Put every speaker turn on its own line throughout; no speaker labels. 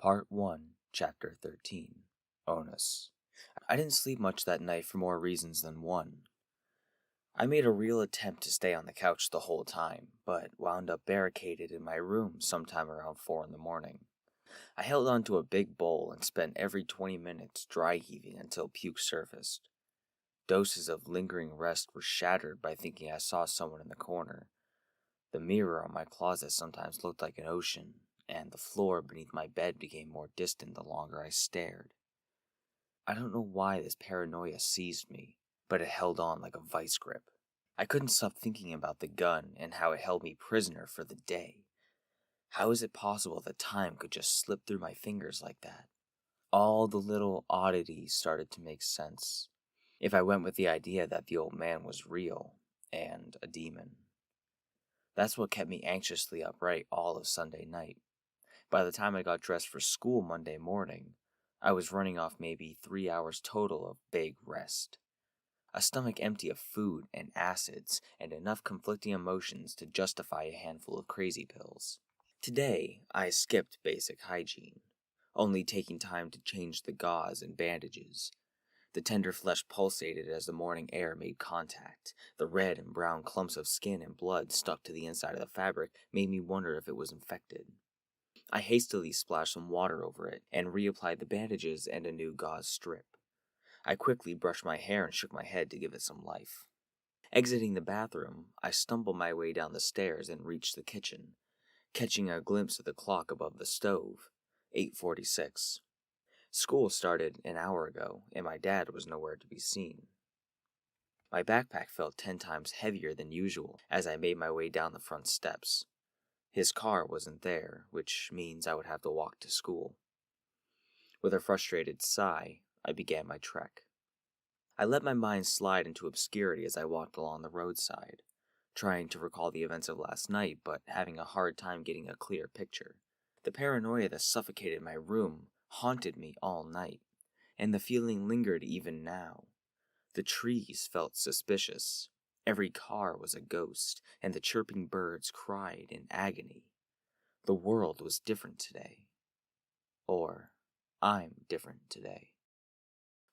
Part 1, Chapter 13, Onus. I didn't sleep much that night for more reasons than one. I made a real attempt to stay on the couch the whole time, but wound up barricaded in my room sometime around 4 in the morning. I held onto a big bowl and spent every 20 minutes dry heaving until puke surfaced. Doses of lingering rest were shattered by thinking I saw someone in the corner. The mirror on my closet sometimes looked like an ocean, and the floor beneath my bed became more distant the longer I stared. I don't know why this paranoia seized me, but it held on like a vice grip. I couldn't stop thinking about the gun and how it held me prisoner for the day. How is it possible that time could just slip through my fingers like that? All the little oddities started to make sense, if I went with the idea that the old man was real and a demon. That's what kept me anxiously upright all of Sunday night. By the time I got dressed for school Monday morning, I was running off maybe 3 hours total of big rest. A stomach empty of food and acids and enough conflicting emotions to justify a handful of crazy pills. Today, I skipped basic hygiene, only taking time to change the gauze and bandages. The tender flesh pulsated as the morning air made contact. The red and brown clumps of skin and blood stuck to the inside of the fabric made me wonder if it was infected. I hastily splashed some water over it and reapplied the bandages and a new gauze strip. I quickly brushed my hair and shook my head to give it some life. Exiting the bathroom, I stumbled my way down the stairs and reached the kitchen, catching a glimpse of the clock above the stove, 8:46. School started an hour ago, and my dad was nowhere to be seen. My backpack felt 10 times heavier than usual as I made my way down the front steps. His car wasn't there, which means I would have to walk to school. With a frustrated sigh, I began my trek. I let my mind slide into obscurity as I walked along the roadside, trying to recall the events of last night, but having a hard time getting a clear picture. The paranoia that suffocated my room haunted me all night, and the feeling lingered even now. The trees felt suspicious. Every car was a ghost, and the chirping birds cried in agony. The world was different today. Or, I'm different today.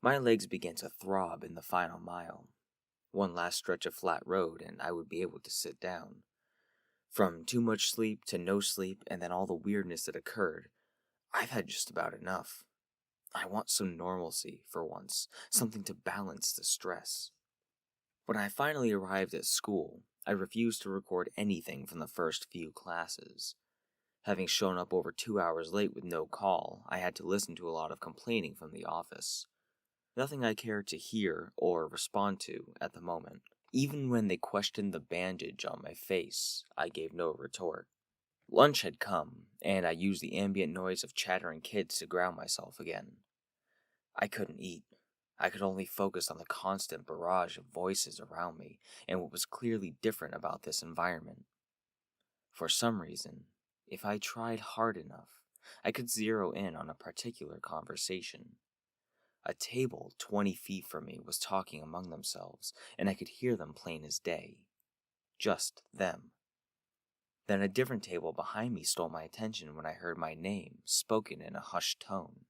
My legs began to throb in the final mile. One last stretch of flat road, and I would be able to sit down. From too much sleep to no sleep, and then all the weirdness that occurred, I've had just about enough. I want some normalcy for once, something to balance the stress. When I finally arrived at school, I refused to record anything from the first few classes. Having shown up over 2 hours late with no call, I had to listen to a lot of complaining from the office. Nothing I cared to hear or respond to at the moment. Even when they questioned the bandage on my face, I gave no retort. Lunch had come, and I used the ambient noise of chattering kids to ground myself again. I couldn't eat. I could only focus on the constant barrage of voices around me and what was clearly different about this environment. For some reason, if I tried hard enough, I could zero in on a particular conversation. A table 20 feet from me was talking among themselves, and I could hear them plain as day. Just them. Then a different table behind me stole my attention when I heard my name spoken in a hushed tone.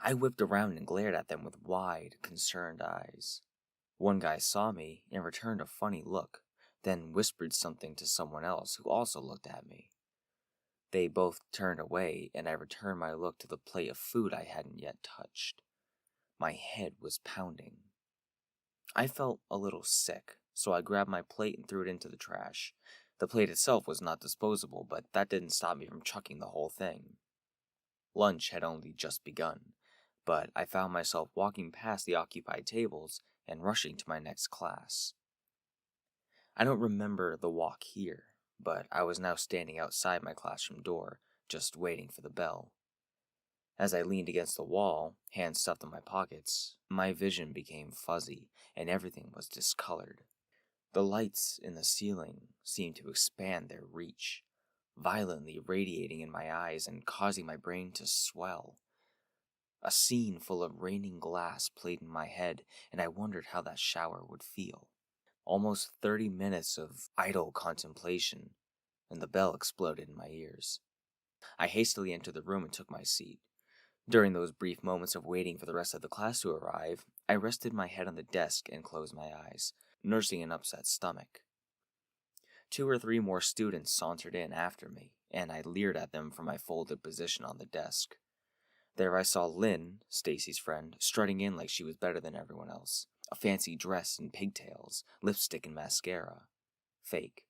I whipped around and glared at them with wide, concerned eyes. One guy saw me and returned a funny look, then whispered something to someone else who also looked at me. They both turned away, and I returned my look to the plate of food I hadn't yet touched. My head was pounding. I felt a little sick, so I grabbed my plate and threw it into the trash. The plate itself was not disposable, but that didn't stop me from chucking the whole thing. Lunch had only just begun, but I found myself walking past the occupied tables and rushing to my next class. I don't remember the walk here, but I was now standing outside my classroom door, just waiting for the bell. As I leaned against the wall, hands stuffed in my pockets, my vision became fuzzy and everything was discolored. The lights in the ceiling seemed to expand their reach, violently radiating in my eyes and causing my brain to swell. A scene full of raining glass played in my head, and I wondered how that shower would feel. Almost 30 minutes of idle contemplation, and the bell exploded in my ears. I hastily entered the room and took my seat. During those brief moments of waiting for the rest of the class to arrive, I rested my head on the desk and closed my eyes, nursing an upset stomach. 2 or 3 more students sauntered in after me, and I leered at them from my folded position on the desk. There I saw Lynn, Stacy's friend, strutting in like she was better than everyone else. A fancy dress and pigtails, lipstick and mascara. Fake.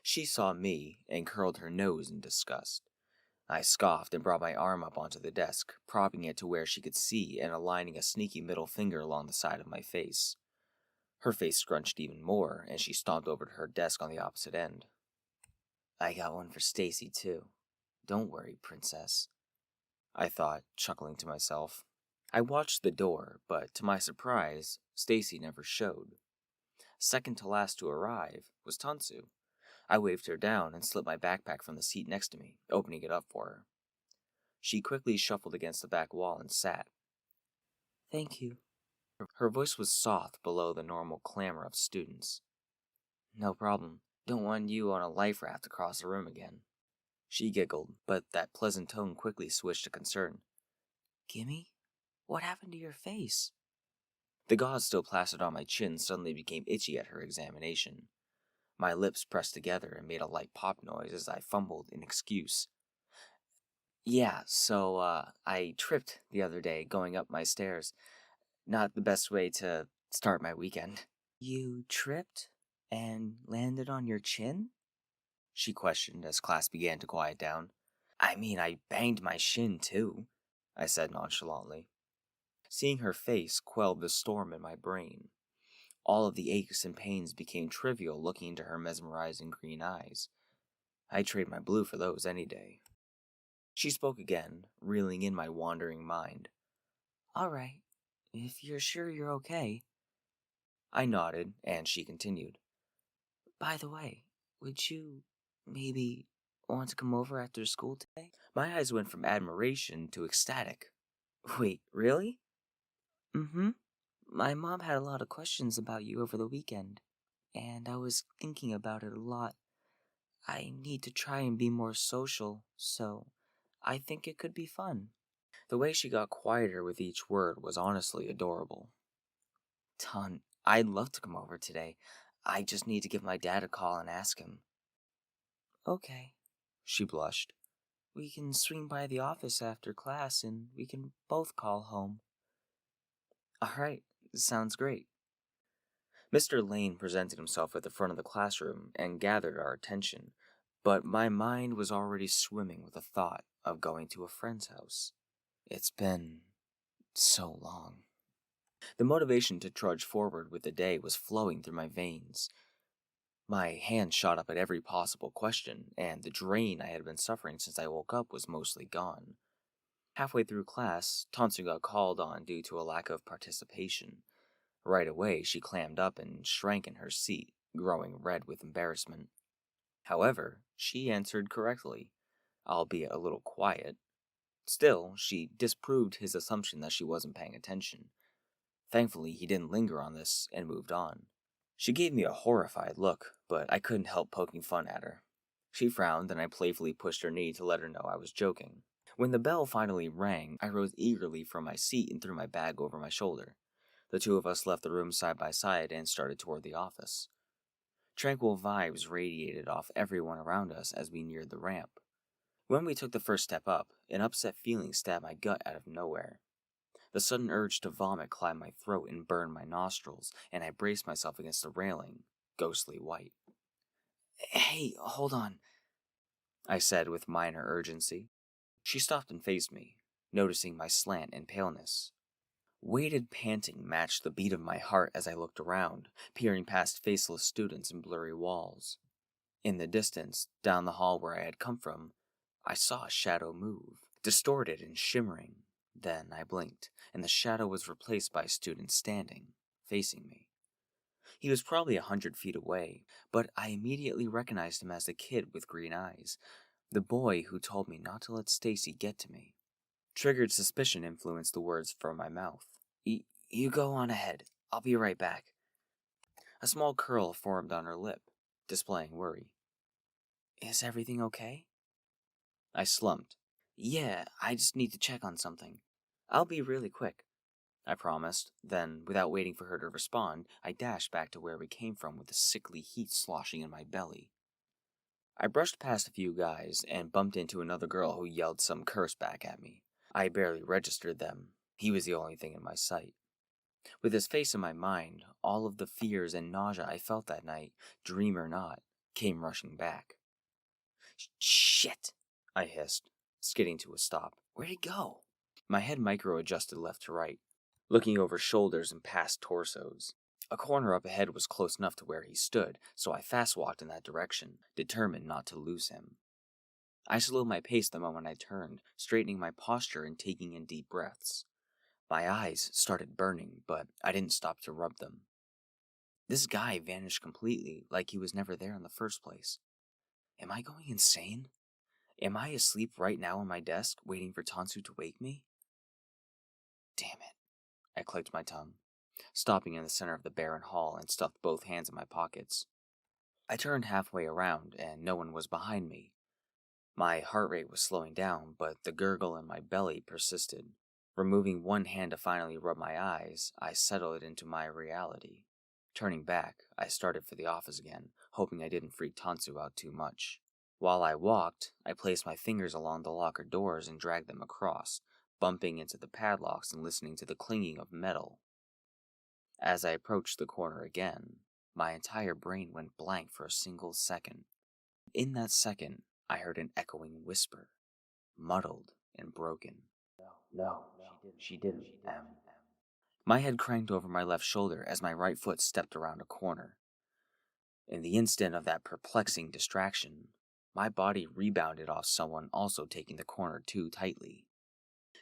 She saw me and curled her nose in disgust. I scoffed and brought my arm up onto the desk, propping it to where she could see and aligning a sneaky middle finger along the side of my face. Her face scrunched even more, and she stomped over to her desk on the opposite end. I got one for Stacy, too. Don't worry, princess, I thought, chuckling to myself. I watched the door, but to my surprise, Stacy never showed. Second to last to arrive was Tansu. I waved her down and slipped my backpack from the seat next to me, opening it up for her. She quickly shuffled against the back wall and sat. Thank you. Her voice was soft below the normal clamor of students. No problem. Don't want you on a life raft across the room again. She giggled, but that pleasant tone quickly switched to concern. Gimme? What happened to your face? The gauze still plastered on my chin suddenly became itchy at her examination. My lips pressed together and made a light pop noise as I fumbled an excuse. Yeah, so, I tripped the other day going up my stairs. Not the best way to start my weekend. You tripped and landed on your chin? She questioned as class began to quiet down. I mean, I banged my shin too, I said nonchalantly. Seeing her face quelled the storm in my brain. All of the aches and pains became trivial looking into her mesmerizing green eyes. I'd trade my blue for those any day. She spoke again, reeling in my wandering mind. All right, if you're sure you're okay. I nodded, and she continued. By the way, would you maybe want to come over after school today? My eyes went from admiration to ecstatic. Wait, really? Mm-hmm. My mom had a lot of questions about you over the weekend, and I was thinking about it a lot. I need to try and be more social, so I think it could be fun. The way she got quieter with each word was honestly adorable. Ton, I'd love to come over today. I just need to give my dad a call and ask him. Okay, she blushed. We can swing by the office after class and we can both call home. All right, sounds great. Mr. Lane presented himself at the front of the classroom and gathered our attention, but my mind was already swimming with the thought of going to a friend's house. It's been so long. The motivation to trudge forward with the day was flowing through my veins. My hand shot up at every possible question, and the drain I had been suffering since I woke up was mostly gone. Halfway through class, Tansu got called on due to a lack of participation. Right away, she clammed up and shrank in her seat, growing red with embarrassment. However, she answered correctly, albeit a little quiet. Still, she disproved his assumption that she wasn't paying attention. Thankfully, he didn't linger on this and moved on. She gave me a horrified look, but I couldn't help poking fun at her. She frowned and I playfully pushed her knee to let her know I was joking. When the bell finally rang, I rose eagerly from my seat and threw my bag over my shoulder. The two of us left the room side by side and started toward the office. Tranquil vibes radiated off everyone around us as we neared the ramp. When we took the first step up, an upset feeling stabbed my gut out of nowhere. The sudden urge to vomit climbed my throat and burned my nostrils, and I braced myself against the railing, ghostly white. Hey, hold on, I said with minor urgency. She stopped and faced me, noticing my slant and paleness. Weighted panting matched the beat of my heart as I looked around, peering past faceless students and blurry walls. In the distance, down the hall where I had come from, I saw a shadow move, distorted and shimmering. Then I blinked, and the shadow was replaced by a student standing, facing me. He was probably 100 feet away, but I immediately recognized him as the kid with green eyes, the boy who told me not to let Stacy get to me. Triggered suspicion influenced the words from my mouth. You go on ahead. I'll be right back. A small curl formed on her lip, displaying worry. Is everything okay? I slumped. Yeah, I just need to check on something. I'll be really quick, I promised. Then, without waiting for her to respond, I dashed back to where we came from with the sickly heat sloshing in my belly. I brushed past a few guys and bumped into another girl who yelled some curse back at me. I barely registered them. He was the only thing in my sight. With his face in my mind, all of the fears and nausea I felt that night, dream or not, came rushing back. Shit, I hissed, skidding to a stop. Where'd he go? My head micro-adjusted left to right, looking over shoulders and past torsos. A corner up ahead was close enough to where he stood, so I fast-walked in that direction, determined not to lose him. I slowed my pace the moment I turned, straightening my posture and taking in deep breaths. My eyes started burning, but I didn't stop to rub them. This guy vanished completely, like he was never there in the first place. Am I going insane? Am I asleep right now on my desk, waiting for Tansu to wake me? Damn it. I clicked my tongue, stopping in the center of the barren hall and stuffed both hands in my pockets. I turned halfway around, and no one was behind me. My heart rate was slowing down, but the gurgle in my belly persisted. Removing one hand to finally rub my eyes, I settled it into my reality. Turning back, I started for the office again, hoping I didn't freak Tansu out too much. While I walked, I placed my fingers along the locker doors and dragged them across, bumping into the padlocks and listening to the clanging of metal. As I approached the corner again, my entire brain went blank for a single second. In that second, I heard an echoing whisper, muddled and broken. No, she didn't. My head cranked over my left shoulder as my right foot stepped around a corner. In the instant of that perplexing distraction, my body rebounded off someone also taking the corner too tightly.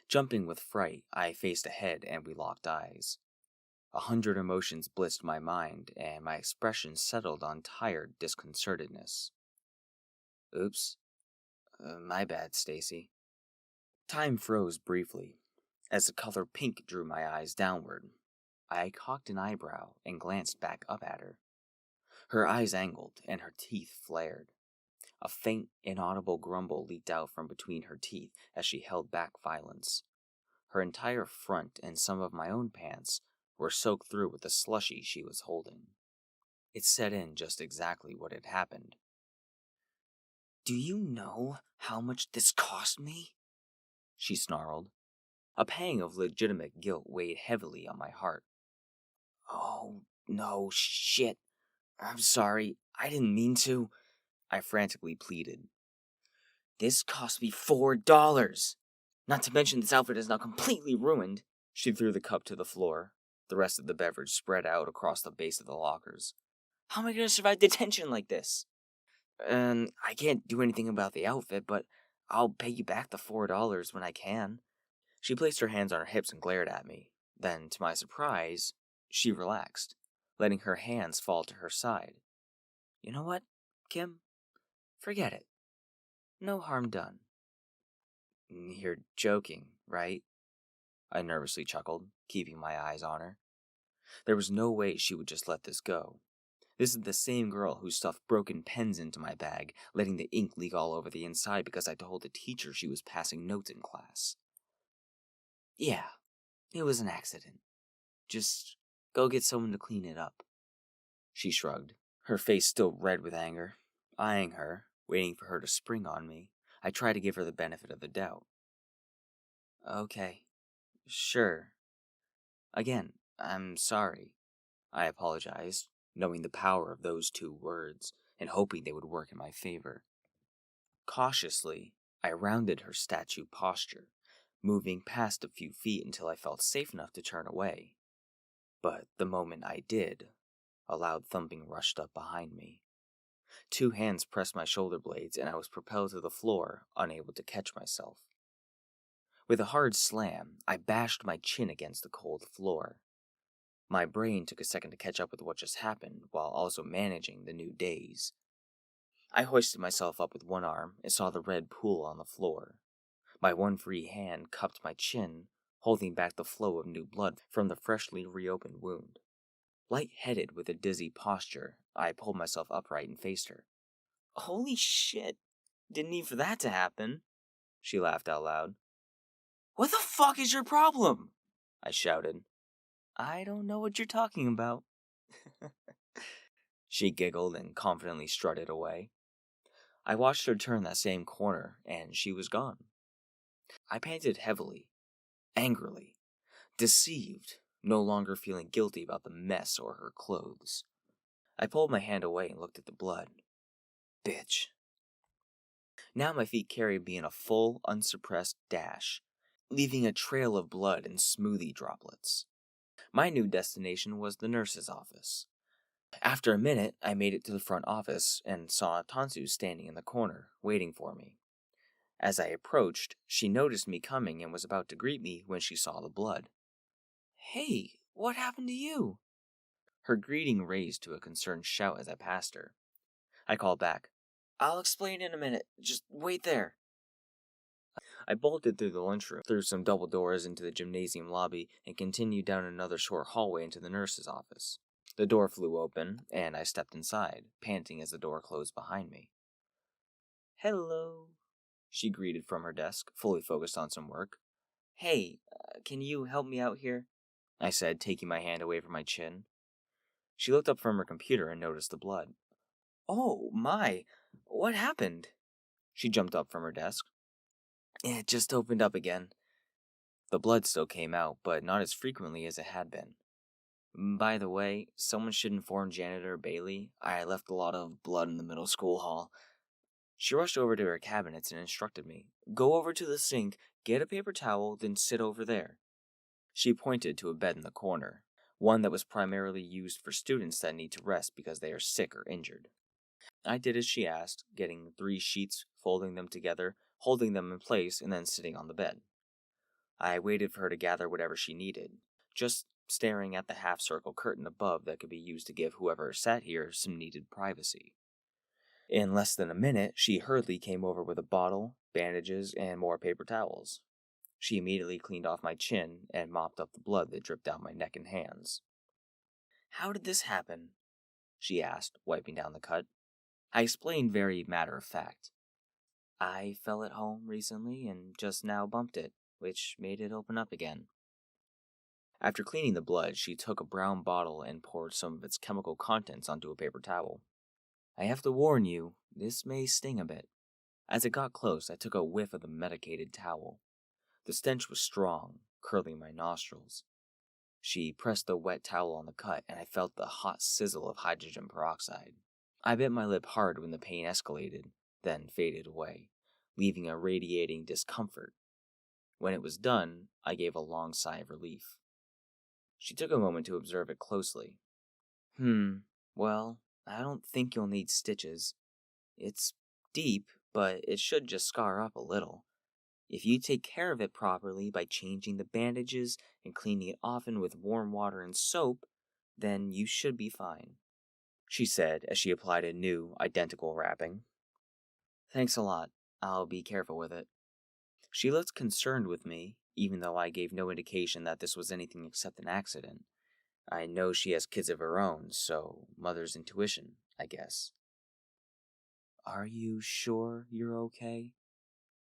Jumping with fright, I faced ahead and we locked eyes. 100 emotions blitzed my mind, and my expression settled on tired disconcertedness. Oops. My bad, Stacy. Time froze briefly, as the color pink drew my eyes downward. I cocked an eyebrow and glanced back up at her. Her eyes angled, and her teeth flared. A faint, inaudible grumble leaked out from between her teeth as she held back violence. Her entire front and some of my own pants were soaked through with the slushy she was holding. It set in just exactly what had happened. Do you know how much this cost me? She snarled. A pang of legitimate guilt weighed heavily on my heart. Oh, no, shit. I'm sorry. I didn't mean to. I frantically pleaded. This cost me $4. Not to mention this outfit is now completely ruined. She threw the cup to the floor. The rest of the beverage spread out across the base of the lockers. How am I going to survive detention like this? I can't do anything about the outfit, but I'll pay you back the $4 when I can. She placed her hands on her hips and glared at me. Then, to my surprise, she relaxed, letting her hands fall to her side. You know what, Kim? Forget it. No harm done. You're joking, right? I nervously chuckled, keeping my eyes on her. There was no way she would just let this go. This is the same girl who stuffed broken pens into my bag, letting the ink leak all over the inside because I told the teacher she was passing notes in class. Yeah, it was an accident. Just go get someone to clean it up. She shrugged, her face still red with anger. Eyeing her, waiting for her to spring on me, I tried to give her the benefit of the doubt. Okay, sure. Again, I'm sorry. I apologized, knowing the power of those two words and hoping they would work in my favor. Cautiously, I rounded her statue posture, moving past a few feet until I felt safe enough to turn away. But the moment I did, a loud thumping rushed up behind me. 2 hands pressed my shoulder blades and I was propelled to the floor, unable to catch myself. With a hard slam, I bashed my chin against the cold floor. My brain took a second to catch up with what just happened, while also managing the new daze. I hoisted myself up with one arm and saw the red pool on the floor. My one free hand cupped my chin, holding back the flow of new blood from the freshly reopened wound. Light-headed with a dizzy posture, I pulled myself upright and faced her. Holy shit! Didn't need for that to happen. She laughed out loud. What the fuck is your problem? I shouted. I don't know what you're talking about. She giggled and confidently strutted away. I watched her turn that same corner, and she was gone. I panted heavily, angrily, deceived, no longer feeling guilty about the mess or her clothes. I pulled my hand away and looked at the blood. Bitch. Now my feet carried me in a full, unsuppressed dash, leaving a trail of blood and smoothie droplets. My new destination was the nurse's office. After a minute, I made it to the front office and saw Tansu standing in the corner, waiting for me. As I approached, she noticed me coming and was about to greet me when she saw the blood. Hey, what happened to you? Her greeting raised to a concerned shout as I passed her. I called back, I'll explain in a minute, just wait there. I bolted through the lunchroom, through some double doors into the gymnasium lobby, and continued down another short hallway into the nurse's office. The door flew open, and I stepped inside, panting as the door closed behind me. Hello, she greeted from her desk, fully focused on some work. Hey, can you help me out here? I said, taking my hand away from my chin. She looked up from her computer and noticed the blood. Oh, my, what happened? She jumped up from her desk. It just opened up again. The blood still came out, but not as frequently as it had been. By the way, someone should inform Janitor Bailey. I left a lot of blood in the middle school hall. She rushed over to her cabinets and instructed me. Go over to the sink, get a paper towel, then sit over there. She pointed to a bed in the corner, one that was primarily used for students that need to rest because they are sick or injured. I did as she asked, getting 3 sheets, folding them together, holding them in place, and then sitting on the bed. I waited for her to gather whatever she needed, just staring at the half-circle curtain above that could be used to give whoever sat here some needed privacy. In less than a minute, she hurriedly came over with a bottle, bandages, and more paper towels. She immediately cleaned off my chin and mopped up the blood that dripped down my neck and hands. How did this happen? She asked, wiping down the cut. I explained very matter-of-fact. I fell at home recently and just now bumped it, which made it open up again. After cleaning the blood, she took a brown bottle and poured some of its chemical contents onto a paper towel. I have to warn you, this may sting a bit. As it got close, I took a whiff of the medicated towel. The stench was strong, curling my nostrils. She pressed the wet towel on the cut, and I felt the hot sizzle of hydrogen peroxide. I bit my lip hard when the pain escalated, then faded away, leaving a radiating discomfort. When it was done, I gave a long sigh of relief. She took a moment to observe it closely. Well, I don't think you'll need stitches. It's deep, but it should just scar up a little. If you take care of it properly by changing the bandages and cleaning it often with warm water and soap, then you should be fine, she said as she applied a new, identical wrapping. Thanks a lot. I'll be careful with it. She looked concerned with me, even though I gave no indication that this was anything except an accident. I know she has kids of her own, so mother's intuition, I guess. Are you sure you're okay?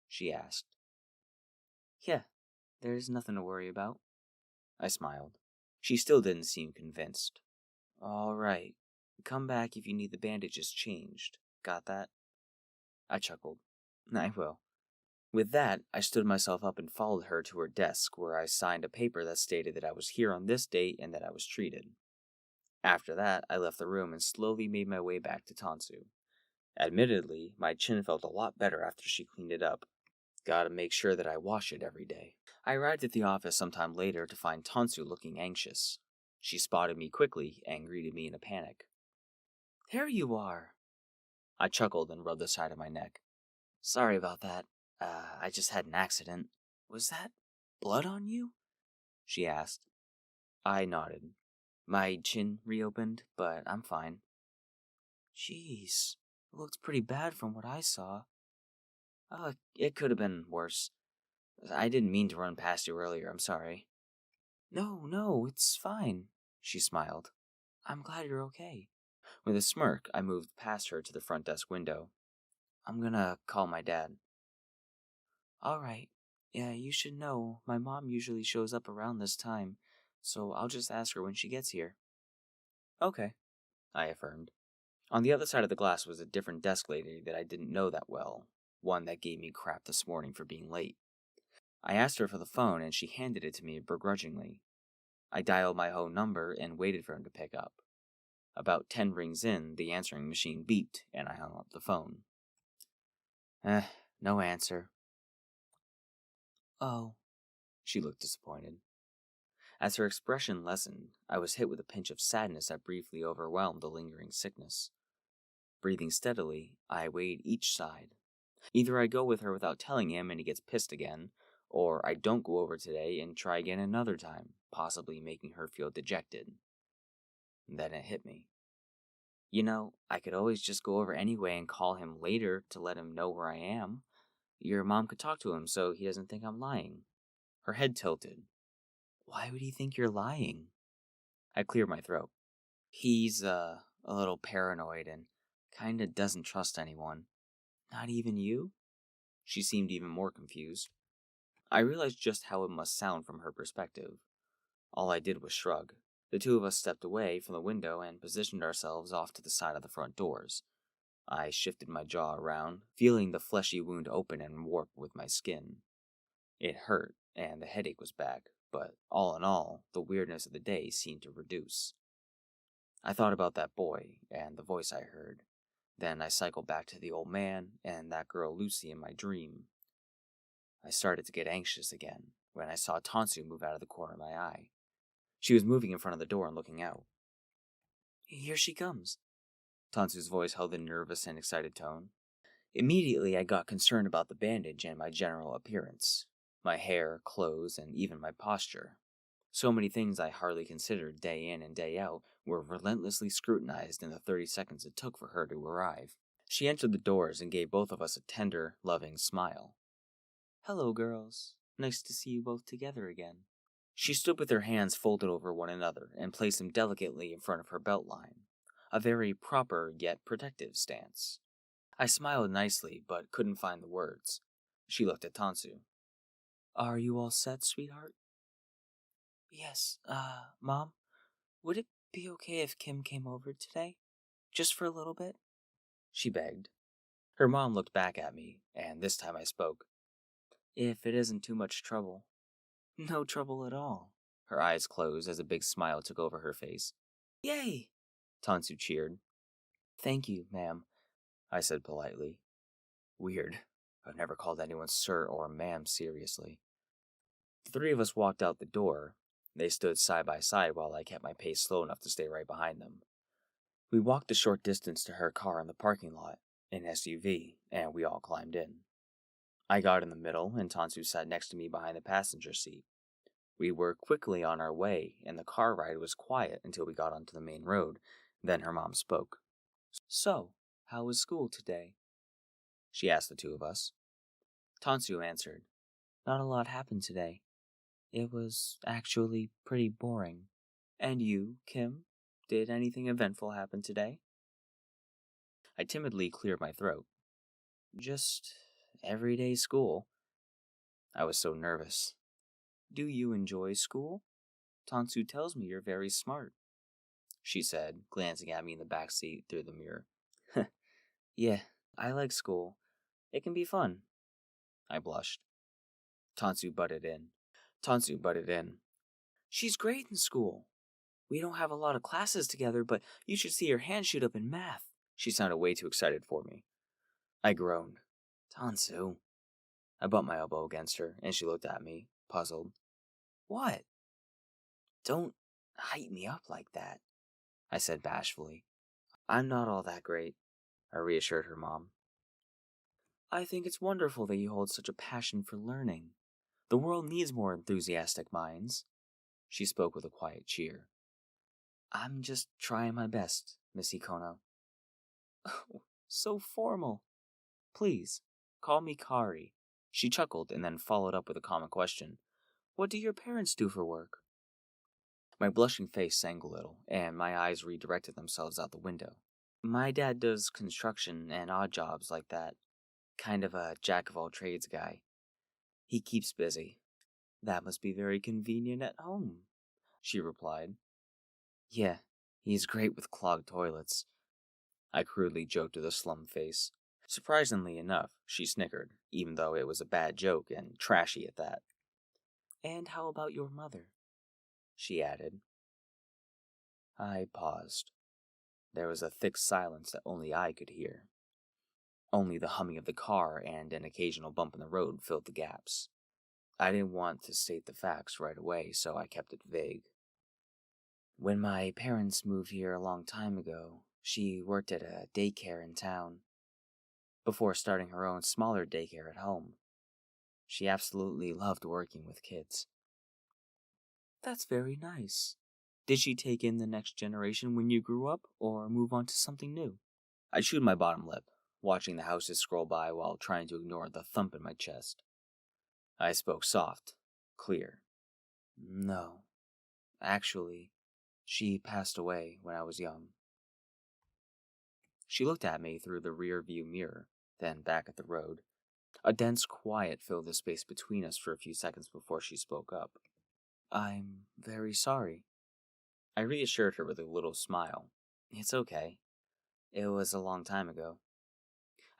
She asked. Yeah, there's nothing to worry about. I smiled. She still didn't seem convinced. All right. Come back if you need the bandages changed. Got that? I chuckled. I will. With that, I stood myself up and followed her to her desk, where I signed a paper that stated that I was here on this date and that I was treated. After that, I left the room and slowly made my way back to Tansu. Admittedly, my chin felt a lot better after she cleaned it up. Gotta make sure that I wash it every day. I arrived at the office sometime later to find Tansu looking anxious. She spotted me quickly and greeted me in a panic. There you are. I chuckled and rubbed the side of my neck. Sorry about that. I just had an accident. Was that blood on you? She asked. I nodded. My chin reopened, but I'm fine. Jeez, it looked pretty bad from what I saw. It could have been worse. I didn't mean to run past you earlier, I'm sorry. No, it's fine, she smiled. I'm glad you're okay. With a smirk, I moved past her to the front desk window. I'm gonna call my dad. Alright. Yeah, you should know, my mom usually shows up around this time, so I'll just ask her when she gets here. Okay, I affirmed. On the other side of the glass was a different desk lady that I didn't know that well, one that gave me crap this morning for being late. I asked her for the phone and she handed it to me begrudgingly. I dialed my home number and waited for him to pick up. About 10 rings in, the answering machine beeped and I hung up the phone. No answer. Oh, she looked disappointed. As her expression lessened, I was hit with a pinch of sadness that briefly overwhelmed the lingering sickness. Breathing steadily, I weighed each side. Either I go with her without telling him and he gets pissed again, or I don't go over today and try again another time, possibly making her feel dejected. Then it hit me. I could always just go over anyway and call him later to let him know where I am. Your mom could talk to him so he doesn't think I'm lying. Her head tilted. Why would he think you're lying? I cleared my throat. He's, a little paranoid and kinda doesn't trust anyone. Not even you? She seemed even more confused. I realized just how it must sound from her perspective. All I did was shrug. The two of us stepped away from the window and positioned ourselves off to the side of the front doors. I shifted my jaw around, feeling the fleshy wound open and warp with my skin. It hurt, and the headache was back, but all in all, the weirdness of the day seemed to reduce. I thought about that boy and the voice I heard. Then I cycled back to the old man and that girl Lucy in my dream. I started to get anxious again when I saw Tansu move out of the corner of my eye. She was moving in front of the door and looking out. Here she comes. Tansu's voice held a nervous and excited tone. Immediately, I got concerned about the bandage and my general appearance. My hair, clothes, and even my posture. So many things I hardly considered day in and day out were relentlessly scrutinized in the 30 seconds it took for her to arrive. She entered the doors and gave both of us a tender, loving smile. Hello, girls. Nice to see you both together again. She stood with her hands folded over one another and placed them delicately in front of her belt line, a very proper yet protective stance. I smiled nicely, but couldn't find the words. She looked at Tansu. Are you all set, sweetheart? Yes, Mom, would it be okay if Kim came over today? Just for a little bit? She begged. Her mom looked back at me, and this time I spoke. If it isn't too much trouble. No trouble at all. Her eyes closed as a big smile took over her face. Yay! Tansu cheered. Thank you, ma'am, I said politely. Weird. I've never called anyone sir or ma'am seriously. The three of us walked out the door. They stood side by side while I kept my pace slow enough to stay right behind them. We walked a short distance to her car in the parking lot, an SUV, and we all climbed in. I got in the middle, and Tansu sat next to me behind the passenger seat. We were quickly on our way, and the car ride was quiet until we got onto the main road. Then her mom spoke. So, how was school today? She asked the two of us. Tansu answered. Not a lot happened today. It was actually pretty boring. And you, Kim? Did anything eventful happen today? I timidly cleared my throat. Just everyday school. I was so nervous. Do you enjoy school? Tansu tells me you're very smart, she said, glancing at me in the back seat through the mirror. Yeah, I like school. It can be fun. I blushed. Tansu butted in. She's great in school. We don't have a lot of classes together, but you should see her hand shoot up in math. She sounded way too excited for me. I groaned. Tansu. I bumped my elbow against her, and she looked at me, puzzled. What? Don't hype me up like that, I said bashfully. I'm not all that great, I reassured her mom. I think it's wonderful that you hold such a passion for learning. The world needs more enthusiastic minds. She spoke with a quiet cheer. I'm just trying my best, Miss Ikono. Oh, so formal. Please, call me Kari. She chuckled and then followed up with a common question. What do your parents do for work? My blushing face sank a little, and my eyes redirected themselves out the window. My dad does construction and odd jobs like that. Kind of a jack-of-all-trades guy. He keeps busy. That must be very convenient at home, she replied. Yeah, he's great with clogged toilets. I crudely joked with a slum face. Surprisingly enough, she snickered, even though it was a bad joke and trashy at that. And how about your mother? She added. I paused. There was a thick silence that only I could hear. Only the humming of the car and an occasional bump in the road filled the gaps. I didn't want to state the facts right away, so I kept it vague. When my parents moved here a long time ago, she worked at a daycare in town, before starting her own smaller daycare at home. She absolutely loved working with kids. That's very nice. Did she take in the next generation when you grew up, or move on to something new? I chewed my bottom lip, watching the houses scroll by while trying to ignore the thump in my chest. I spoke soft, clear. No. Actually, she passed away when I was young. She looked at me through the rear view mirror, then back at the road. A dense quiet filled the space between us for a few seconds before she spoke up. I'm very sorry. I reassured her with a little smile. It's okay. It was a long time ago.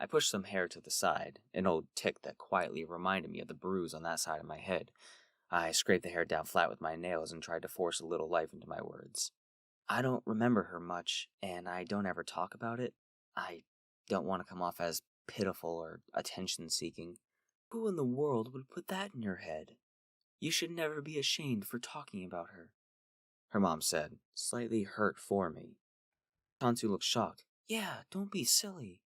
I pushed some hair to the side, an old tic that quietly reminded me of the bruise on that side of my head. I scraped the hair down flat with my nails and tried to force a little life into my words. I don't remember her much, and I don't ever talk about it. I don't want to come off as pitiful or attention-seeking. Who in the world would put that in your head? You should never be ashamed for talking about her, her mom said, slightly hurt for me. Tansu looked shocked. Yeah, don't be silly.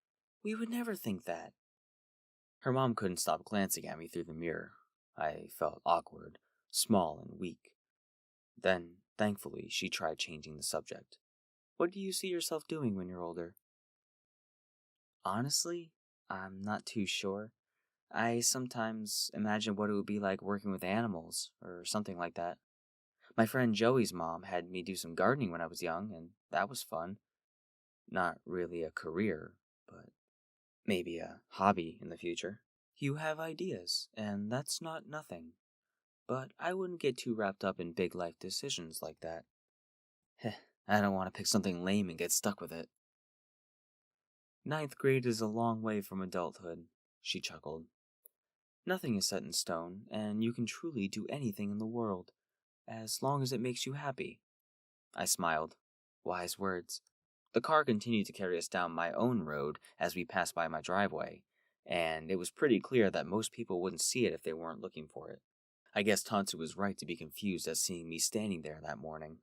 We would never think that. Her mom couldn't stop glancing at me through the mirror. I felt awkward, small and weak. Then, thankfully, she tried changing the subject. What do you see yourself doing when you're older? Honestly, I'm not too sure. I sometimes imagine what it would be like working with animals, or something like that. My friend Joey's mom had me do some gardening when I was young, and that was fun. Not really a career, but maybe a hobby in the future. You have ideas, and that's not nothing. But I wouldn't get too wrapped up in big life decisions like that. Heh, I don't want to pick something lame and get stuck with it. Ninth grade is a long way from adulthood, she chuckled. Nothing is set in stone, and you can truly do anything in the world, as long as it makes you happy. I smiled. Wise words. The car continued to carry us down my own road as we passed by my driveway, and it was pretty clear that most people wouldn't see it if they weren't looking for it. I guess Tansu was right to be confused at seeing me standing there that morning.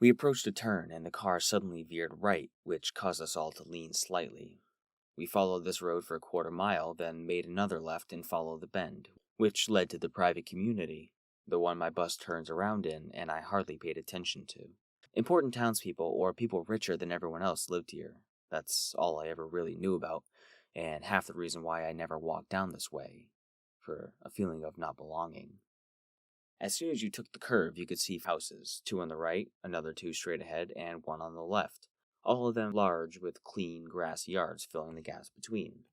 We approached a turn, and the car suddenly veered right, which caused us all to lean slightly. We followed this road for a quarter mile, then made another left and followed the bend, which led to the private community, the one my bus turns around in and I hardly paid attention to. Important townspeople, or people richer than everyone else, lived here. That's all I ever really knew about, and half the reason why I never walked down this way, for a feeling of not belonging. As soon as you took the curve, you could see houses, 2 on the right, another 2 straight ahead, and 1 on the left, all of them large with clean grass yards filling the gaps between.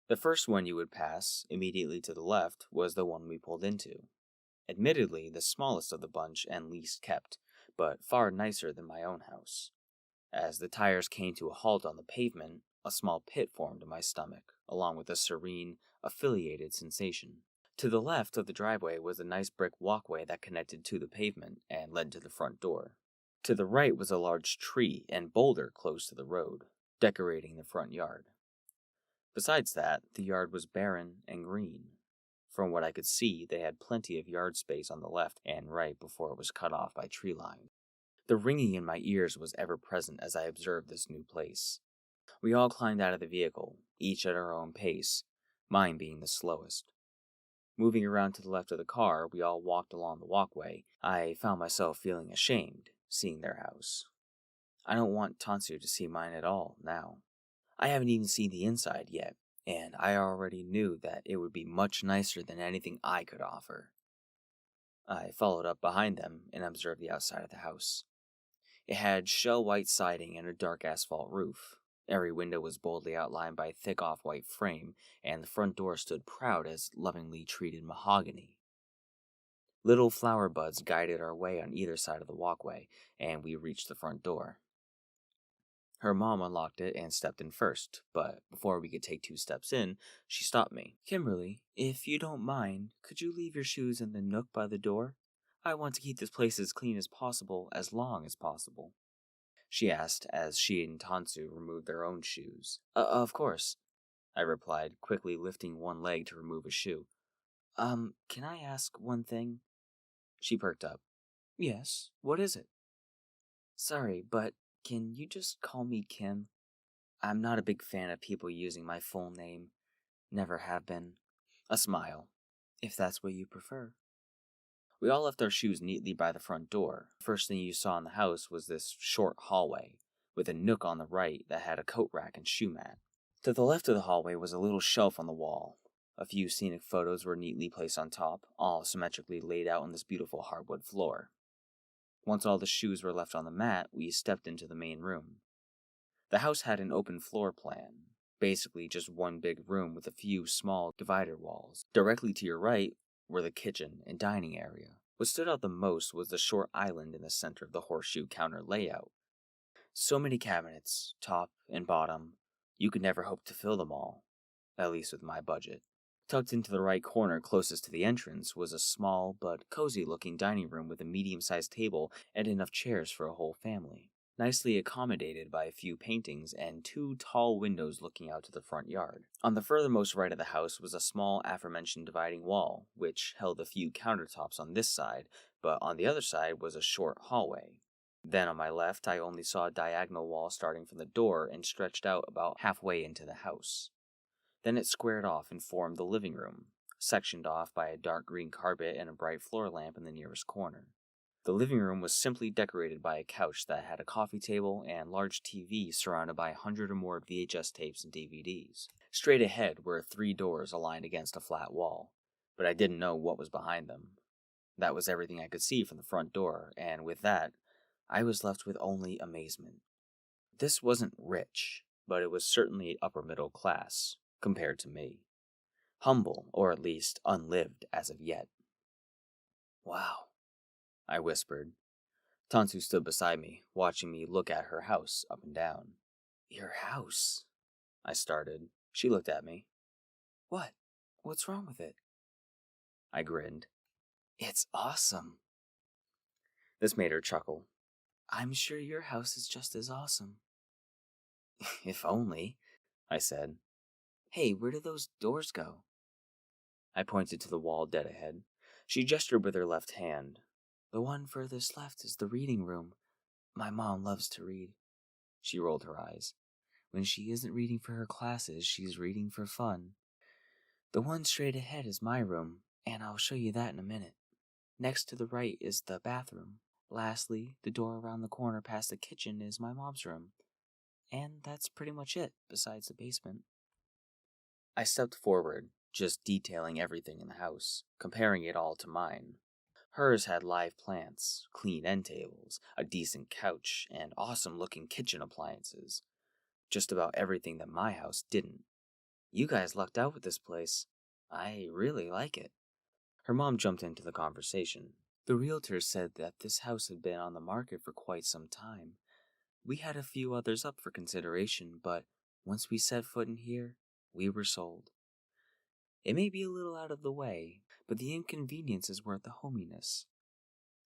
The first one you would pass, immediately to the left, was the one we pulled into. Admittedly, the smallest of the bunch and least kept, but far nicer than my own house. As the tires came to a halt on the pavement, a small pit formed in my stomach, along with a serene, affiliated sensation. To the left of the driveway was a nice brick walkway that connected to the pavement and led to the front door. To the right was a large tree and boulder close to the road, decorating the front yard. Besides that, the yard was barren and green. From what I could see, they had plenty of yard space on the left and right before it was cut off by tree line. The ringing in my ears was ever present as I observed this new place. We all climbed out of the vehicle, each at our own pace, mine being the slowest. Moving around to the left of the car, we all walked along the walkway. I found myself feeling ashamed, seeing their house. I don't want Tansu to see mine at all, now. I haven't even seen the inside yet, and I already knew that it would be much nicer than anything I could offer. I followed up behind them and observed the outside of the house. It had shell-white siding and a dark asphalt roof. Every window was boldly outlined by a thick off-white frame, and the front door stood proud as lovingly treated mahogany. Little flower buds guided our way on either side of the walkway, and we reached the front door. Her mom unlocked it and stepped in first, but before we could take 2 steps in, she stopped me. "Kimberly, if you don't mind, could you leave your shoes in the nook by the door? I want to keep this place as clean as possible, as long as possible," she asked as she and Tansu removed their own shoes. Of course," I replied, quickly lifting one leg to remove a shoe. Can I ask one thing?" She perked up. "Yes, what is it?" "Sorry, but can you just call me Kim? I'm not a big fan of people using my full name. Never have been." A smile. "If that's what you prefer." We all left our shoes neatly by the front door. The first thing you saw in the house was this short hallway, with a nook on the right that had a coat rack and shoe mat. To the left of the hallway was a little shelf on the wall. A few scenic photos were neatly placed on top, all symmetrically laid out on this beautiful hardwood floor. Once all the shoes were left on the mat, we stepped into the main room. The house had an open floor plan, basically just one big room with a few small divider walls. Directly to your right were the kitchen and dining area. What stood out the most was the short island in the center of the horseshoe counter layout. So many cabinets, top and bottom, you could never hope to fill them all, at least with my budget. Tucked into the right corner closest to the entrance was a small but cozy-looking dining room with a medium-sized table and enough chairs for a whole family, nicely accommodated by a few paintings and 2 tall windows looking out to the front yard. On the furthermost right of the house was a small aforementioned dividing wall, which held a few countertops on this side, but on the other side was a short hallway. Then on my left, I only saw a diagonal wall starting from the door and stretched out about halfway into the house. Then it squared off and formed the living room, sectioned off by a dark green carpet and a bright floor lamp in the nearest corner. The living room was simply decorated by a couch that had a coffee table and large TV surrounded by 100 or more VHS tapes and DVDs. Straight ahead were 3 doors aligned against a flat wall, but I didn't know what was behind them. That was everything I could see from the front door, and with that, I was left with only amazement. This wasn't rich, but it was certainly upper middle class, compared to me. Humble, or at least unlived as of yet. "Wow," I whispered. Tansu stood beside me, watching me look at her house up and down. "Your house?" I started. She looked at me. "What? What's wrong with it?" I grinned. "It's awesome." This made her chuckle. "I'm sure your house is just as awesome." "If only," I said. "Hey, where do those doors go?" I pointed to the wall dead ahead. She gestured with her left hand. "The one furthest left is the reading room. My mom loves to read." She rolled her eyes. "When she isn't reading for her classes, she's reading for fun. The one straight ahead is my room, and I'll show you that in a minute. Next to the right is the bathroom. Lastly, the door around the corner past the kitchen is my mom's room. And that's pretty much it, besides the basement." I stepped forward, just detailing everything in the house, comparing it all to mine. Hers had live plants, clean end tables, a decent couch, and awesome-looking kitchen appliances. Just about everything that my house didn't. "You guys lucked out with this place. I really like it." Her mom jumped into the conversation. "The realtor said that this house had been on the market for quite some time. We had a few others up for consideration, but once we set foot in here, we were sold. It may be a little out of the way, but the inconvenience is worth the hominess."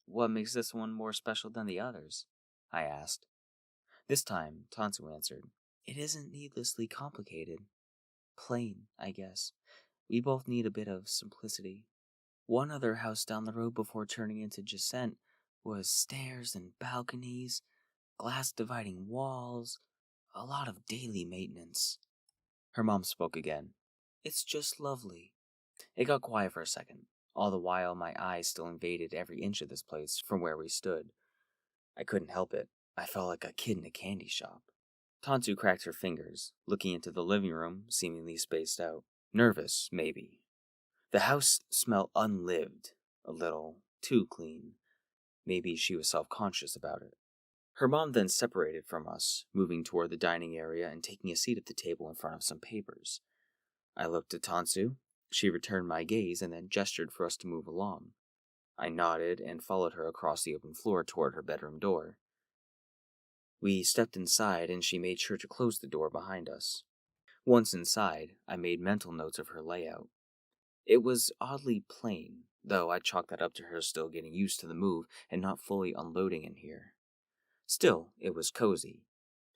"What makes this one more special than the others?" I asked. This time, Tansu answered. "It isn't needlessly complicated. Plain, I guess. We both need a bit of simplicity. One other house down the road before turning into Gisent was stairs and balconies, glass dividing walls, a lot of daily maintenance." Her mom spoke again. "It's just lovely." It got quiet for a second. All the while, my eyes still invaded every inch of this place from where we stood. I couldn't help it. I felt like a kid in a candy shop. Tansu cracked her fingers, looking into the living room, seemingly spaced out. Nervous, maybe. The house smelled unlived, a little too clean. Maybe she was self-conscious about it. Her mom then separated from us, moving toward the dining area and taking a seat at the table in front of some papers. I looked at Tansu. She returned my gaze and then gestured for us to move along. I nodded and followed her across the open floor toward her bedroom door. We stepped inside and she made sure to close the door behind us. Once inside, I made mental notes of her layout. It was oddly plain, though I chalked that up to her still getting used to the move and not fully unloading in here. Still, it was cozy.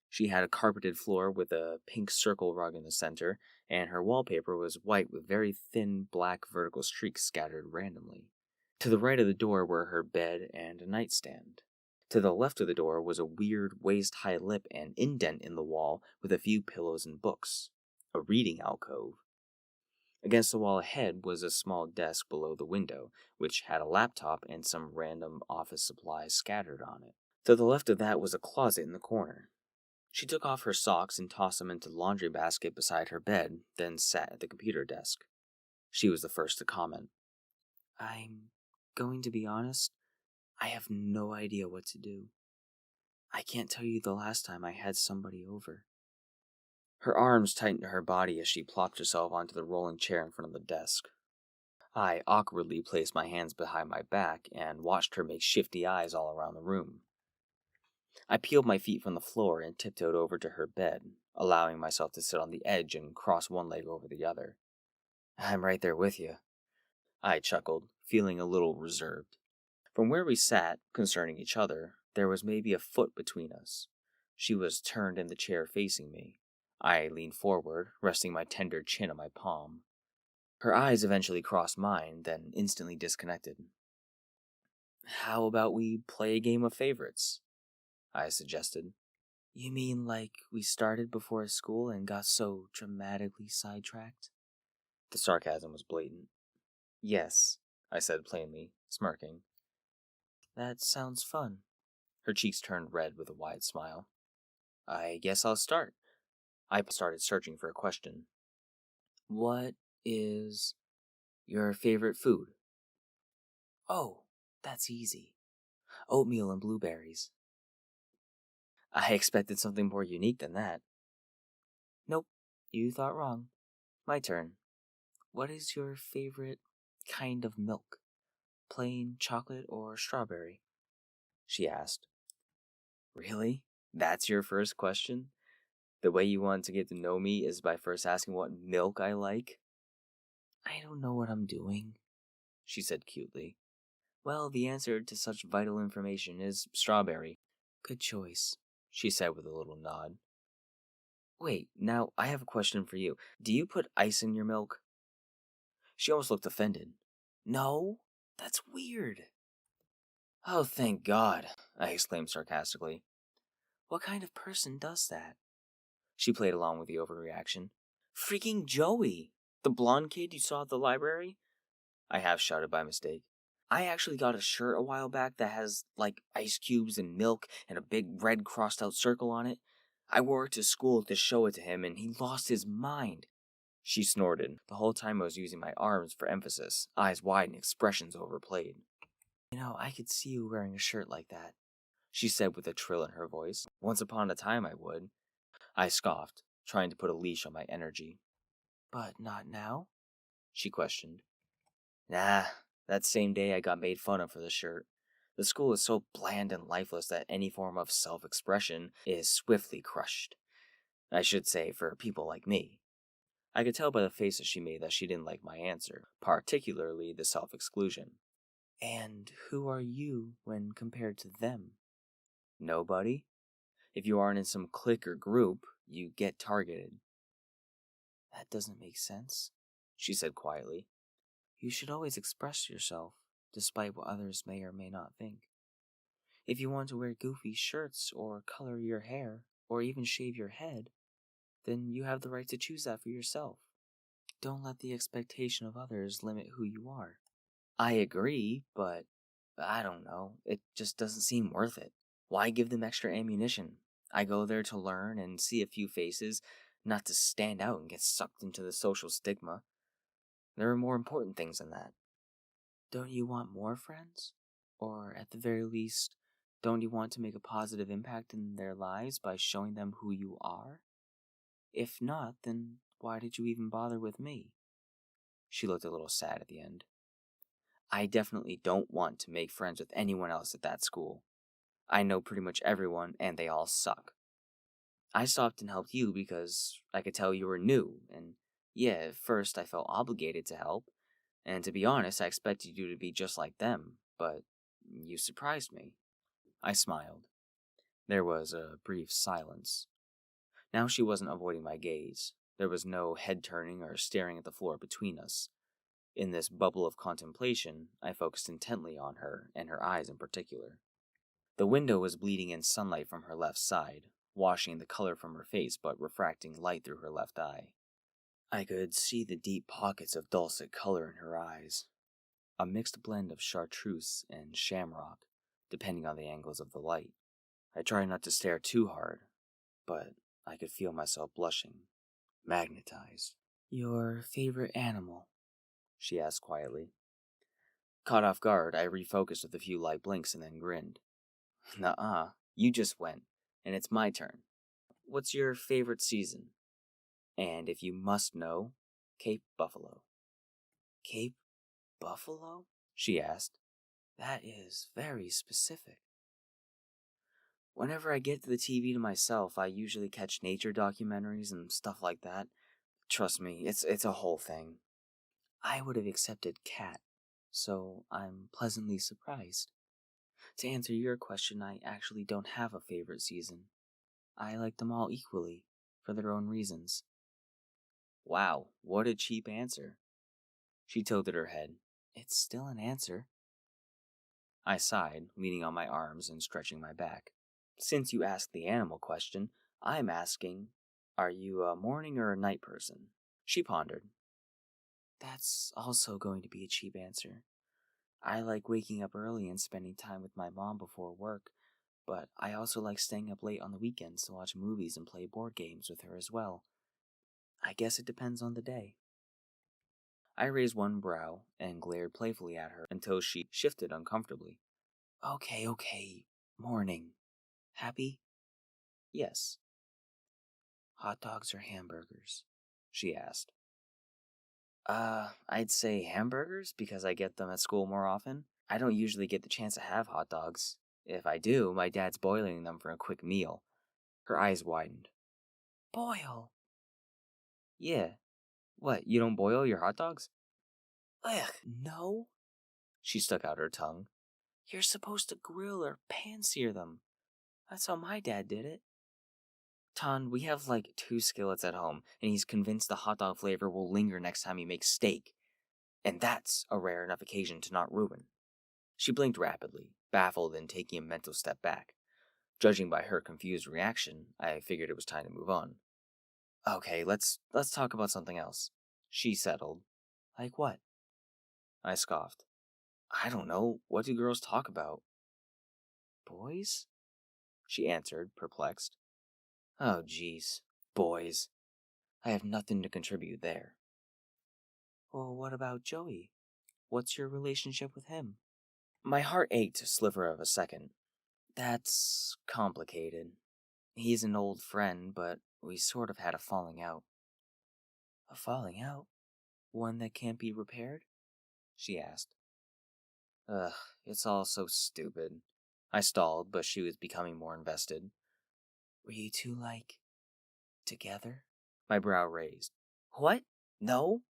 She had a carpeted floor with a pink circle rug in the center, and her wallpaper was white with very thin black vertical streaks scattered randomly. To the right of the door were her bed and a nightstand. To the left of the door was a weird waist-high lip and indent in the wall with a few pillows and books. A reading alcove. Against the wall ahead was a small desk below the window, which had a laptop and some random office supplies scattered on it. To the left of that was a closet in the corner. She took off her socks and tossed them into the laundry basket beside her bed, then sat at the computer desk. She was the first to comment. I'm going to be honest, I have no idea what to do. I can't tell you the last time I had somebody over. Her arms tightened to her body as she plopped herself onto the rolling chair in front of the desk. I awkwardly placed my hands behind my back and watched her make shifty eyes all around the room. I peeled my feet from the floor and tiptoed over to her bed, allowing myself to sit on the edge and cross one leg over the other. I'm right there with you, I chuckled, feeling a little reserved. From where we sat, concerning each other, there was maybe a foot between us. She was turned in the chair facing me. I leaned forward, resting my tender chin on my palm. Her eyes eventually crossed mine, then instantly disconnected. How about we play a game of favorites? I suggested. You mean like we started before school and got so dramatically sidetracked? The sarcasm was blatant. Yes, I said plainly, smirking. That sounds fun. Her cheeks turned red with a wide smile. I guess I'll start. I started searching for a question. What is your favorite food? Oh, that's easy. Oatmeal and blueberries. I expected something more unique than that. Nope, you thought wrong. My turn. What is your favorite kind of milk? Plain chocolate or strawberry? She asked. Really? That's your first question? The way you want to get to know me is by first asking what milk I like? I don't know what I'm doing, she said cutely. Well, the answer to such vital information is strawberry. Good choice, she said with a little nod. Wait, now I have a question for you. Do you put ice in your milk? She almost looked offended. No, that's weird. Oh, thank God, I exclaimed sarcastically. What kind of person does that? She played along with the overreaction. Freaking Joey! The blonde kid you saw at the library? I half shouted by mistake. I actually got a shirt a while back that has, like, ice cubes and milk and a big red crossed out circle on it. I wore it to school to show it to him and he lost his mind. She snorted, the whole time I was using my arms for emphasis, eyes wide and expressions overplayed. You know, I could see you wearing a shirt like that, she said with a trill in her voice. Once upon a time I would. I scoffed, trying to put a leash on my energy. But not now? She questioned. Nah, that same day I got made fun of for the shirt. The school is so bland and lifeless that any form of self-expression is swiftly crushed. I should say, for people like me. I could tell by the faces she made that she didn't like my answer, particularly the self-exclusion. And who are you when compared to them? Nobody. If you aren't in some clique or group, you get targeted. That doesn't make sense, she said quietly. You should always express yourself, despite what others may or may not think. If you want to wear goofy shirts or color your hair, or even shave your head, then you have the right to choose that for yourself. Don't let the expectation of others limit who you are. I agree, but I don't know. It just doesn't seem worth it. Why give them extra ammunition? I go there to learn and see a few faces, not to stand out and get sucked into the social stigma. There are more important things than that. Don't you want more friends? Or, at the very least, Don't you want to make a positive impact in their lives by showing them who you are? If not, then why did you even bother with me? She looked a little sad at the end. I definitely don't want to make friends with anyone else at that school. I know pretty much everyone, and they all suck. I stopped and helped you because I could tell you were new, and yeah, at first I felt obligated to help, and to be honest, I expected you to be just like them, but you surprised me. I smiled. There was a brief silence. Now she wasn't avoiding my gaze. There was no head turning or staring at the floor between us. In this bubble of contemplation, I focused intently on her, and her eyes in particular. The window was bleeding in sunlight from her left side, washing the color from her face but refracting light through her left eye. I could see the deep pockets of dulcet color in her eyes, a mixed blend of chartreuse and shamrock, depending on the angles of the light. I tried not to stare too hard, but I could feel myself blushing, magnetized. Your favorite animal? She asked quietly. Caught off guard, I refocused with a few light blinks and then grinned. Nuh-uh, you just went, and it's my turn. What's your favorite season? And if you must know, Cape Buffalo. Cape Buffalo? She asked. That is very specific. Whenever I get the TV to myself, I usually catch nature documentaries and stuff like that. Trust me, it's a whole thing. I would have accepted cat, so I'm pleasantly surprised. To answer your question, I actually don't have a favorite season. I like them all equally, for their own reasons. Wow, what a cheap answer. She tilted her head. It's still an answer. I sighed, leaning on my arms and stretching my back. Since you asked the animal question, I'm asking, are you a morning or a night person? She pondered. That's also going to be a cheap answer. I like waking up early and spending time with my mom before work, but I also like staying up late on the weekends to watch movies and play board games with her as well. I guess it depends on the day. I raised one brow and glared playfully at her until she shifted uncomfortably. Okay, morning. Happy? Yes. Hot dogs or hamburgers? She asked. I'd say hamburgers because I get them at school more often. I don't usually get the chance to have hot dogs. If I do, my dad's boiling them for a quick meal. Her eyes widened. Boil? Yeah. What, you don't boil your hot dogs? Ugh, no. She stuck out her tongue. You're supposed to grill or pan-sear them. That's how my dad did it. Ton, we have like 2 skillets at home, and he's convinced the hot dog flavor will linger next time he makes steak. And that's a rare enough occasion to not ruin. She blinked rapidly, baffled and taking a mental step back. Judging by her confused reaction, I figured it was time to move on. Okay, let's talk about something else. She settled. Like what? I scoffed. I don't know. What do girls talk about? Boys? She answered, perplexed. Oh, geez. Boys. I have nothing to contribute there. Well, what about Joey? What's your relationship with him? My heart ached a sliver of a second. That's complicated. He's an old friend, but we sort of had a falling out. A falling out? One that can't be repaired? She asked. Ugh, it's all so stupid. I stalled, but she was becoming more invested. Were you two, together? My brow raised. What? No?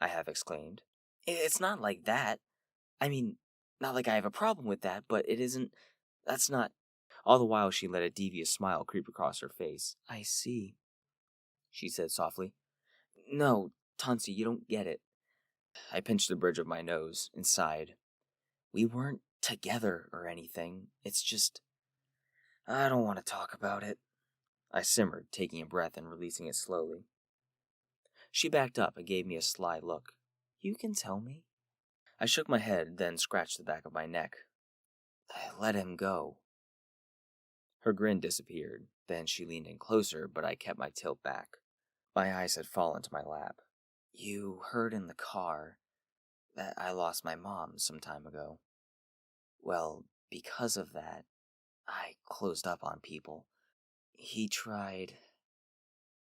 I half exclaimed. It's not like that. I mean, not like I have a problem with that, but it isn't. That's not. All the while, she let a devious smile creep across her face. I see, she said softly. No, Tansi, you don't get it. I pinched the bridge of my nose and sighed. We weren't together or anything. It's just. I don't want to talk about it. I simmered, taking a breath and releasing it slowly. She backed up and gave me a sly look. You can tell me. I shook my head, then scratched the back of my neck. I let him go. Her grin disappeared. Then she leaned in closer, but I kept my tilt back. My eyes had fallen to my lap. You heard in the car that I lost my mom some time ago. Well, because of that, I closed up on people. He tried.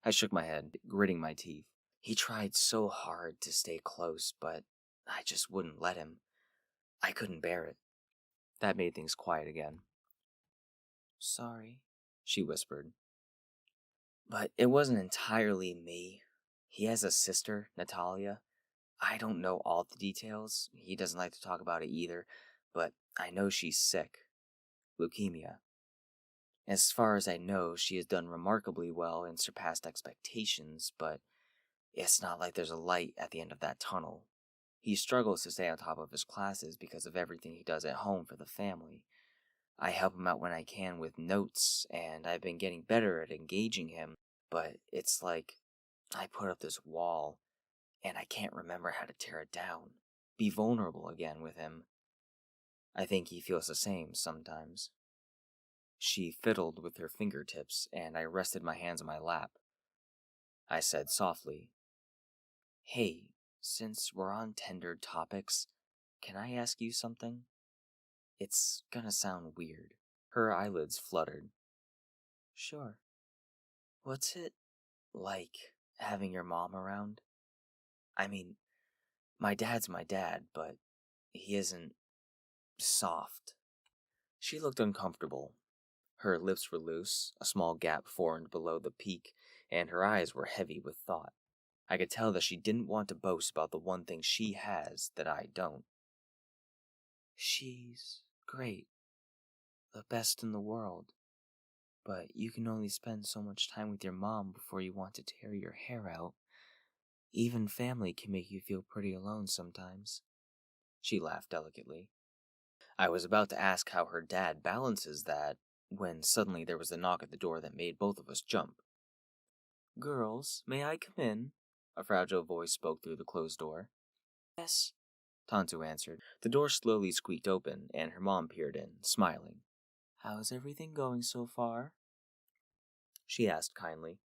I shook my head, gritting my teeth. He tried so hard to stay close, but I just wouldn't let him. I couldn't bear it. That made things quiet again. Sorry, she whispered. But it wasn't entirely me. He has a sister, Natalia. I don't know all the details. He doesn't like to talk about it either, but I know she's sick. Leukemia. As far as I know, she has done remarkably well and surpassed expectations, but it's not like there's a light at the end of that tunnel. He struggles to stay on top of his classes because of everything he does at home for the family. I help him out when I can with notes, and I've been getting better at engaging him, but it's like I put up this wall, and I can't remember how to tear it down. Be vulnerable again with him. I think he feels the same sometimes. She fiddled with her fingertips, and I rested my hands on my lap. I said softly, Hey, since we're on tender topics, can I ask you something? It's gonna sound weird. Her eyelids fluttered. Sure. What's it like having your mom around? I mean, my dad's my dad, but he isn't soft. She looked uncomfortable. Her lips were loose, a small gap formed below the peak, and her eyes were heavy with thought. I could tell that she didn't want to boast about the one thing she has that I don't. She's great, the best in the world, but you can only spend so much time with your mom before you want to tear your hair out. Even family can make you feel pretty alone sometimes. She laughed delicately. I was about to ask how her dad balances that when suddenly there was a knock at the door that made both of us jump. Girls, may I come in? A fragile voice spoke through the closed door. Yes, Tantu answered. The door slowly squeaked open, and her mom peered in, smiling. How's everything going so far? She asked kindly.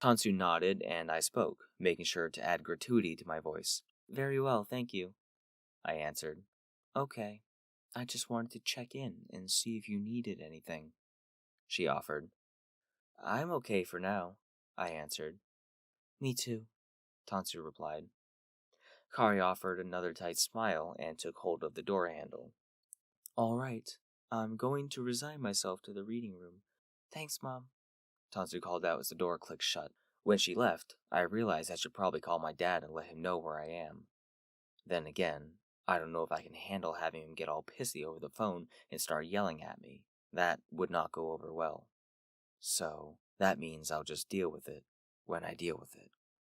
Tansu nodded, and I spoke, making sure to add gratuity to my voice. Very well, thank you, I answered. Okay, I just wanted to check in and see if you needed anything, she offered. I'm okay for now, I answered. Me too, Tansu replied. Kari offered another tight smile and took hold of the door handle. All right, I'm going to resign myself to the reading room. Thanks, Mom, Tansu called out as the door clicked shut. When she left, I realized I should probably call my dad and let him know where I am. Then again, I don't know if I can handle having him get all pissy over the phone and start yelling at me. That would not go over well. So, that means I'll just deal with it when I deal with it.